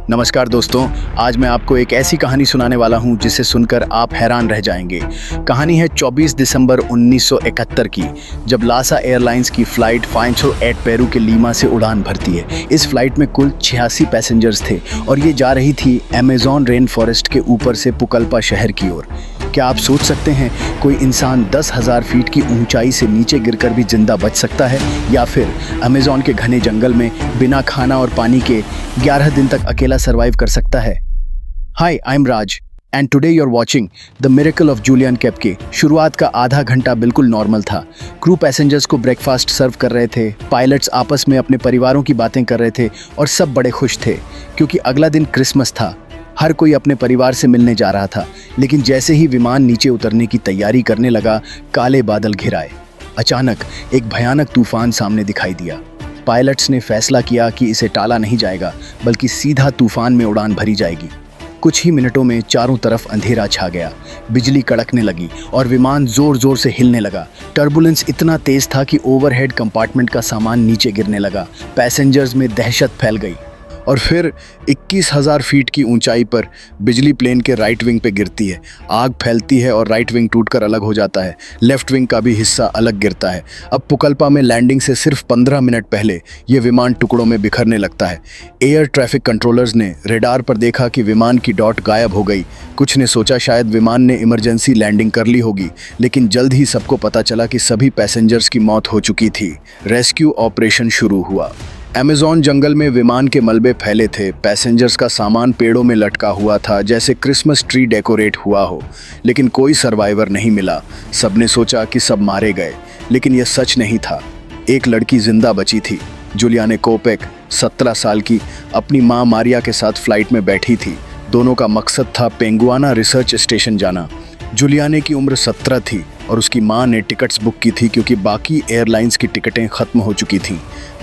नमस्कार दोस्तों, आज मैं आपको एक ऐसी कहानी सुनाने वाला हूं जिसे सुनकर आप हैरान रह जाएंगे। कहानी है 24 दिसंबर 1971 की, जब लासा एयरलाइंस की फ़्लाइट 508 पेरू के लीमा से उड़ान भरती है। इस फ्लाइट में कुल 86 पैसेंजर्स थे और ये जा रही थी अमेज़न रेन फॉरेस्ट के ऊपर से पुकल्पा शहर की ओर। क्या आप सोच सकते हैं कोई इंसान 10,000 फीट की ऊंचाई से नीचे गिरकर भी जिंदा बच सकता है, या फिर अमेज़न के घने जंगल में बिना खाना और पानी के 11 दिन तक अकेला सरवाइव कर सकता है? Hi, I am Raj and today you are watching the miracle of Juliane Koepcke. शुरुआत का आधा घंटा बिल्कुल नॉर्मल था। क्रू पैसेंजर्स को ब्रेकफास्ट सर्व कर रहे थे, पायलट्स आपस में अपने परिवारों की बातें कर रहे थे और सब बड़े खुश थे क्योंकि अगला दिन क्रिसमस था। हर कोई अपने परिवार से मिलने जा रहा था। लेकिन जैसे ही विमान नीचे उतरने की तैयारी करने लगा, काले बादल घिर आए। अचानक एक भयानक तूफान सामने दिखाई दिया। पायलट्स ने फैसला किया कि इसे टाला नहीं जाएगा, बल्कि सीधा तूफान में उड़ान भरी जाएगी। कुछ ही मिनटों में चारों तरफ अंधेरा छा गया, बिजली कड़कने लगी और विमान जोर जोर से हिलने लगा। टर्बुलेंस इतना तेज था कि ओवरहेड कंपार्टमेंट का सामान नीचे गिरने लगा। पैसेंजर्स में दहशत फैल गई और फिर 21,000 फीट की ऊंचाई पर बिजली प्लेन के राइट विंग पे गिरती है। आग फैलती है और राइट विंग टूटकर अलग हो जाता है। लेफ्ट विंग का भी हिस्सा अलग गिरता है। अब पुकल्पा में लैंडिंग से सिर्फ 15 मिनट पहले ये विमान टुकड़ों में बिखरने लगता है। एयर ट्रैफिक कंट्रोलर्स ने रेडार पर देखा कि विमान की डॉट गायब हो गई। कुछ ने सोचा शायद विमान ने इमरजेंसी लैंडिंग कर ली होगी, लेकिन जल्द ही सबको पता चला कि सभी पैसेंजर्स की मौत हो चुकी थी। रेस्क्यू ऑपरेशन शुरू हुआ। अमेज़न जंगल में विमान के मलबे फैले थे। पैसेंजर्स का सामान पेड़ों में लटका हुआ था, जैसे क्रिसमस ट्री डेकोरेट हुआ हो। लेकिन कोई सर्वाइवर नहीं मिला। सबने सोचा कि सब मारे गए, लेकिन यह सच नहीं था। एक लड़की जिंदा बची थी। जूलियाने कोपेक, 17 साल की, अपनी माँ मारिया के साथ फ्लाइट में बैठी थी। दोनों का मकसद था पेंगुआना रिसर्च स्टेशन जाना। जूलियाने की उम्र 17 थी और उसकी माँ ने टिकट्स बुक की थी क्योंकि बाकी एयरलाइंस की टिकटें ख़त्म हो चुकी थीं।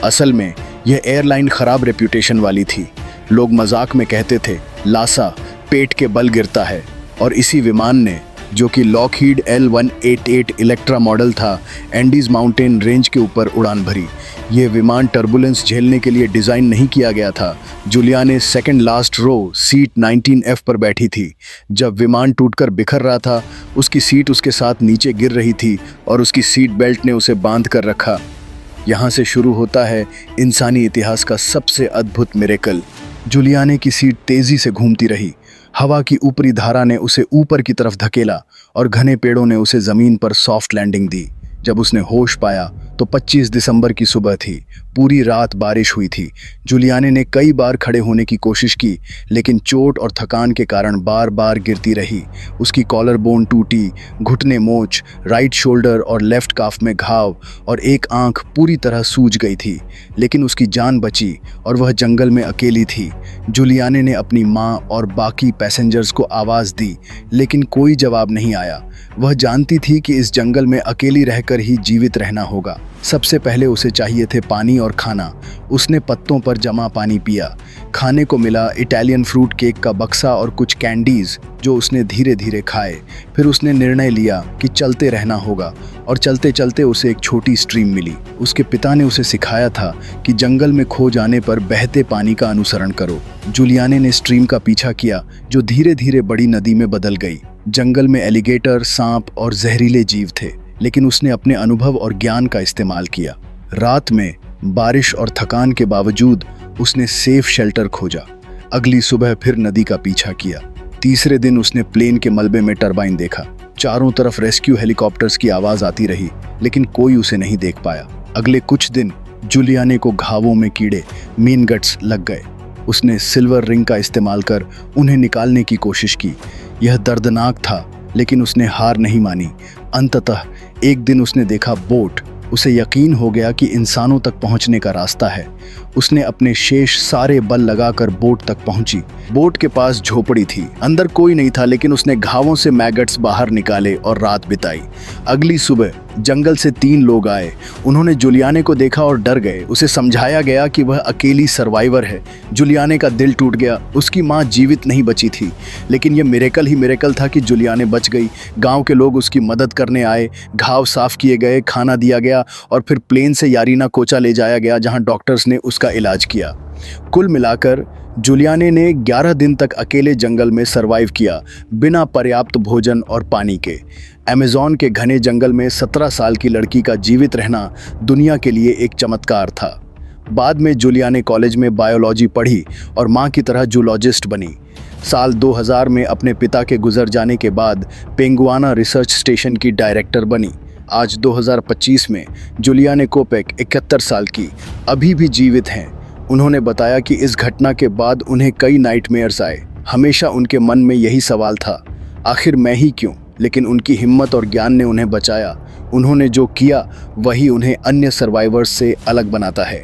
असल में यह एयरलाइन ख़राब रेप्यूटेशन वाली थी। लोग मजाक में कहते थे, लासा पेट के बल गिरता है। और इसी विमान ने, जो कि लॉकहीड L-188 इलेक्ट्रा मॉडल था, एंडीज माउंटेन रेंज के ऊपर उड़ान भरी। यह विमान टर्बुलेंस झेलने के लिए डिज़ाइन नहीं किया गया था। Juliane second last row seat 19F पर बैठी थी। जब विमान टूटकर बिखर रहा था, उसकी सीट उसके साथ नीचे गिर रही थी और उसकी सीट बेल्ट ने उसे बांध कर रखा। यहाँ से शुरू होता है इंसानी इतिहास का सबसे अद्भुत मिरेकल। जूलियाने की सीट तेज़ी से घूमती रही। हवा की ऊपरी धारा ने उसे ऊपर की तरफ धकेला और घने पेड़ों ने उसे ज़मीन पर सॉफ्ट लैंडिंग दी। जब उसने होश पाया तो 25 दिसंबर की सुबह थी। पूरी रात बारिश हुई थी। जूलियाने ने कई बार खड़े होने की कोशिश की, लेकिन चोट और थकान के कारण बार बार गिरती रही। उसकी कॉलर बोन टूटी, घुटने मोच, राइट शोल्डर और लेफ्ट काफ में घाव और एक आंख पूरी तरह सूज गई थी। लेकिन उसकी जान बची और वह जंगल में अकेली थी। जूलियाने ने अपनी माँ और बाकी पैसेंजर्स को आवाज़ दी, लेकिन कोई जवाब नहीं आया। वह जानती थी कि इस जंगल में अकेली रहकर ही जीवित रहना होगा। सबसे पहले उसे चाहिए थे पानी और खाना। उसने पत्तों पर जमा पानी पिया। खाने को मिला इटालियन फ्रूट केक का बक्सा और कुछ कैंडीज, जो उसने धीरे धीरे खाए। फिर उसने निर्णय लिया कि चलते रहना होगा और चलते चलते उसे एक छोटी स्ट्रीम मिली। उसके पिता ने उसे सिखाया था कि जंगल में खो जाने पर बहते पानी का अनुसरण करो। जूलियाने ने स्ट्रीम का पीछा किया, जो धीरे धीरे बड़ी नदी में बदल गई। जंगल में एलिगेटर, सांप और जहरीले जीव थे, लेकिन उसने अपने अनुभव और ज्ञान का इस्तेमाल किया। रात में बारिश और थकान के बावजूद उसने सेफ शेल्टर खोजा। अगली सुबह फिर नदी का पीछा किया। तीसरे दिन उसने प्लेन के मलबे में टरबाइन देखा। चारों तरफ रेस्क्यू हेलीकॉप्टर्स की आवाज़ आती रही, लेकिन कोई उसे नहीं देख पाया। अगले कुछ दिन जूलियाने को घावों में कीड़े, मीन गट्स लग गए। उसने सिल्वर रिंग का इस्तेमाल कर उन्हें निकालने की कोशिश की। यह दर्दनाक था, लेकिन उसने हार नहीं मानी। अंततः एक दिन उसने देखा बोट। उसे यकीन हो गया कि इंसानों तक पहुंचने का रास्ता है। उसने अपने शेष सारे बल लगाकर बोट तक पहुंची। बोट के पास झोपड़ी थी। अंदर कोई नहीं था, लेकिन उसने घावों से मैगट्स बाहर निकाले और रात बिताई। अगली सुबह जंगल से 3 लोग आए। उन्होंने जूलियाने को देखा और डर गए। उसे समझाया गया कि वह अकेली सर्वाइवर है। जूलियाने का दिल टूट गया। उसकी माँ जीवित नहीं बची थी, लेकिन यह मिरेकल ही मिरेकल था कि जूलियाने बच गई। गांव के लोग उसकी मदद करने आए। घाव साफ किए गए, खाना दिया गया और फिर प्लेन से यारीना कोचा ले जाया गया, जहां डॉक्टर्स ने उसका इलाज किया। कुल मिलाकर जूलियाने ने 11 दिन तक अकेले जंगल में सरवाइव किया, बिना पर्याप्त भोजन और पानी के। अमेज़न के घने जंगल में 17 साल की लड़की का जीवित रहना दुनिया के लिए एक चमत्कार था। बाद में जूलियाने कॉलेज में बायोलॉजी पढ़ी और मां की तरह जूलॉजिस्ट बनी। साल 2000 में अपने पिता के गुजर जाने के बाद पेंगुआना रिसर्च स्टेशन की डायरेक्टर बनी। आज 2025 में जूलियाने कोपेक 71 साल की अभी भी जीवित हैं। उन्होंने बताया कि इस घटना के बाद उन्हें कई नाइटमेयर्स आए। हमेशा उनके मन में यही सवाल था, आखिर मैं ही क्यों? लेकिन उनकी हिम्मत और ज्ञान ने उन्हें बचाया। उन्होंने जो किया वही उन्हें अन्य सर्वाइवर्स से अलग बनाता है।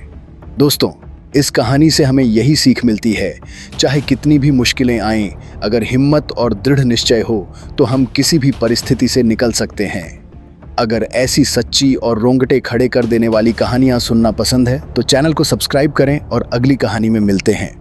दोस्तों, इस कहानी से हमें यही सीख मिलती है, चाहे कितनी भी मुश्किलें आएं, अगर हिम्मत और दृढ़ निश्चय हो तो हम किसी भी परिस्थिति से निकल सकते हैं। अगर ऐसी सच्ची और रोंगटे खड़े कर देने वाली कहानियां सुनना पसंद है तो चैनल को सब्सक्राइब करें और अगली कहानी में मिलते हैं।